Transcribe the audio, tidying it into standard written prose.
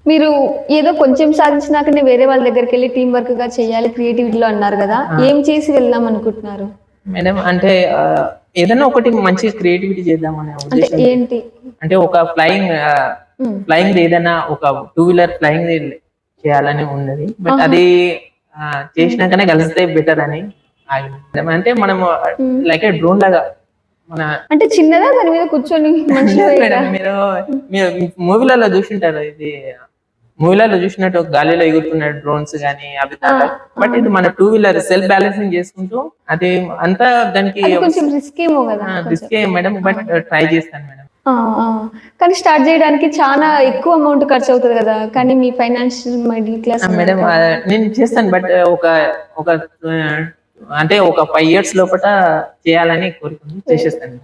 మీరు ఏదో కొంచెం సాధించినాకనే వేరే వాళ్ళ దగ్గరికి వెళ్ళి టీం వర్క్ గా చేయాలి క్రియేటివిటీలో అన్నారు కదా, ఏం చేసి వెళ్దాం అనుకుంటున్నారు? మేడం అంటే ఏదైనా ఒకటి మంచి క్రియేటివిటీ చేద్దామనే అంటే ఉద్దేశం. ఏంటి? అంటే ఒక ఫ్లయింగ్ ఏదైనా ఒక 2 వీలర్ ఫ్లయింగ్ చేయాలని ఉన్నది. బట్ అది చేసినాకనే కలిస్తే బెటర్ అని ఆగినాం. అంటే మనము లైక్ డ్రోన్ లాగా మన అంటే చిన్నదా దాని మీద కూర్చొని మనుషులు మేడం మీరు మీరు మూవీలలో చూసింటారు, ఇది మూవీలలో చూసినట్టు గాలిలో ఎగురుతున్న డ్రోన్స్ గానీ అవి. బట్ ఇది మన 2 వీలర్ సెల్ఫ్ బ్యాలెన్సింగ్ చేసుకుంటూ అది అంతా దానికి అది కొంచెం రిస్క్ ఏమో కదా? రిస్కే మేడం, బట్ ట్రై చేస్తాను మేడం. కానీ స్టార్ట్ చేయడానికి చాలా ఎక్కువ అమౌంట్ ఖర్చు అవుతుంది కదా, కానీ మీ ఫైనాన్షియల్ మిడిల్ క్లాస్ మేడం నేను చేస్తాను, బట్ ఒక అంటే ఒక 5 years లోపల చేయాలని కోరుకుంటున్నాను, చేసేస్తాను.